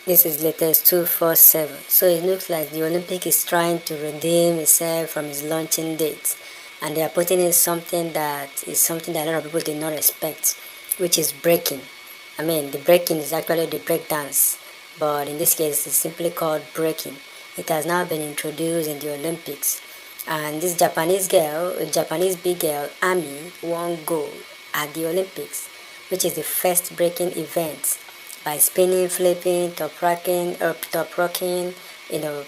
This is latest 247. So it looks like the Olympic is trying to redeem itself from its launching date, and they are putting in something that a lot of people did not expect, which is breaking. I mean, the breaking is actually the break dance, but in this case, it's simply called breaking. It has now been introduced in the Olympics, and this Japanese big girl, Ami, won gold at the Olympics, which is the first breaking event by spinning, flipping, top rocking,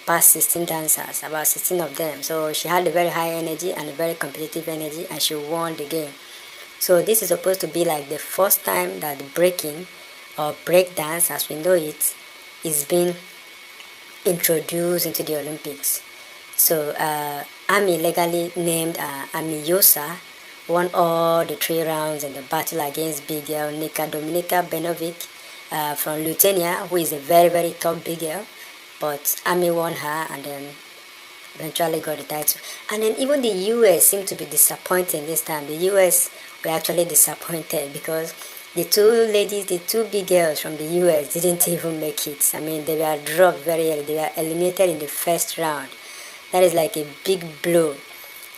past 16 dancers, about 16 of them. So she had a very high energy and a very competitive energy, and she won the game. So this is supposed to be like the first time that the breaking or break dance, as we know it, is being introduced into the Olympics. So Ami, legally named Ami Yuasa, won all the 3 rounds in the battle against big girl Nicka Benovic from Lithuania, who is a very, very tough big girl. But Ami won her and then eventually got the title. And then even the US seemed to be disappointing this time. The US were actually disappointed because the two big girls from the US didn't even make it. I mean, they were dropped very early. They were eliminated in the first round. That is like a big blow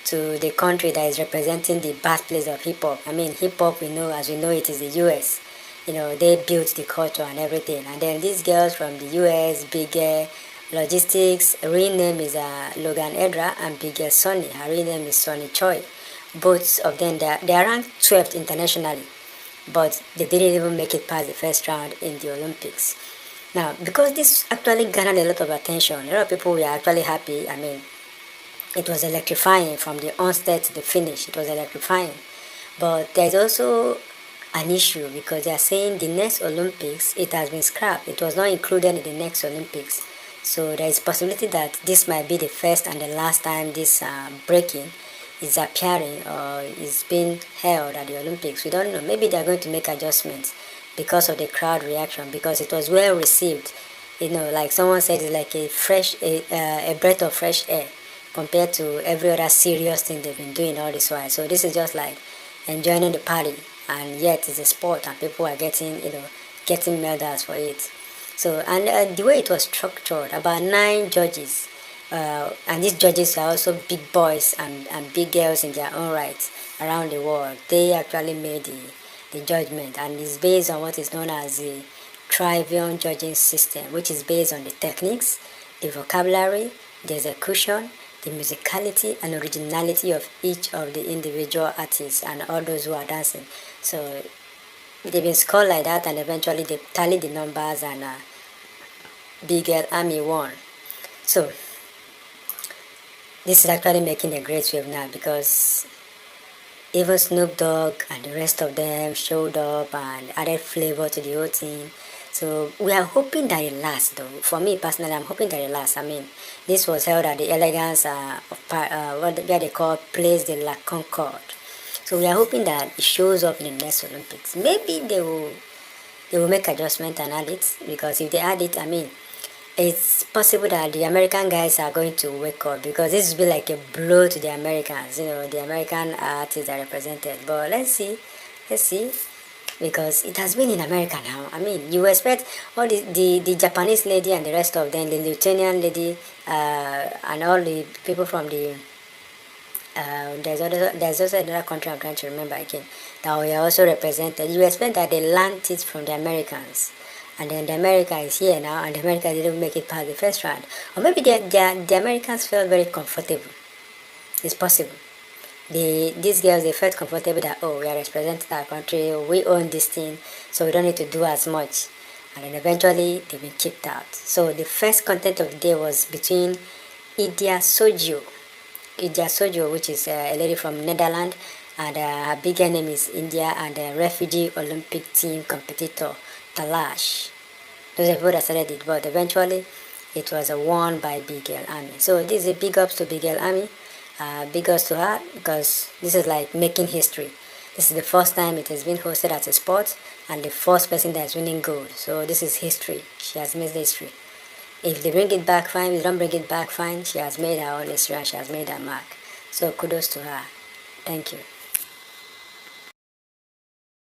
to the country that is representing the birthplace of hip hop. I mean, hip hop, as we know it, is the US. They built the culture and everything. And then these girls from the US, big logistx, her real name is Logan Edra, and big Sonny, her real name is Choi. Both of them, they are ranked 12th internationally, but they didn't even make it past the first round in the Olympics. Now, because this actually garnered a lot of attention, a lot of people were actually happy. I mean, it was electrifying from the onset to the finish. It was electrifying. But there's also an issue because they are saying the next Olympics, it has been scrapped. It was not included in the next Olympics. So there is possibility that this might be the first and the last time this breaking is appearing or is being held at the Olympics. We don't know. Maybe they are going to make adjustments because of the crowd reaction, because it was well received. Like someone said, it's like a breath of fresh air compared to every other serious thing they've been doing all this while. So this is just like enjoying the party, and yet it's a sport and people are getting medals for it. So, and the way it was structured, about 9 judges, and these judges are also big boys and big girls in their own right around the world. They actually made the judgment, and it's based on what is known as the trivium judging system, which is based on the techniques, the vocabulary, the execution, the musicality and originality of each of the individual artists and all those who are dancing. So they've been scored like that, and eventually they tally the numbers, and big girl Ami won. So this is actually making a great wave now, because even Snoop Dogg and the rest of them showed up and added flavor to the whole thing. So we are hoping that it lasts, though. For me personally, I'm hoping that it lasts. I mean, this was held at the Elegance what they call Place de la Concorde. So we are hoping that it shows up in the next Olympics. Maybe they will make adjustment and add it, because if they add it, I mean, it's possible that the American guys are going to wake up, because this will be like a blow to the Americans, the American artists are represented. But let's see, because it has been in America now. I mean, you expect all the Japanese lady and the rest of them, the Lithuanian lady, and all the people from the there's also another country I'm trying to remember again that we are also represented. You expect that they learned it from the Americans, and then the America is here now, and the America didn't make it past the first round. Or maybe the Americans felt very comfortable. It's possible. These girls, they felt comfortable that, oh, we are representing our country, we own this thing, so we don't need to do as much. And then eventually they've been kicked out. So the first content of the day was between Idia Sojo, which is a lady from Netherlands, and her bigger name is India, and the refugee Olympic team competitor Talash. Those are people that started it, but eventually it was won by Big Girl Army. So this is a big ups to Big Girl Army, big ups to her, because this is like making history. This is the first time it has been hosted as a sport, and the first person that is winning gold. So this is history. She has made history. If they bring it back, fine. If they don't bring it back, fine. She has made her own history and she has made her mark. So kudos to her. Thank you.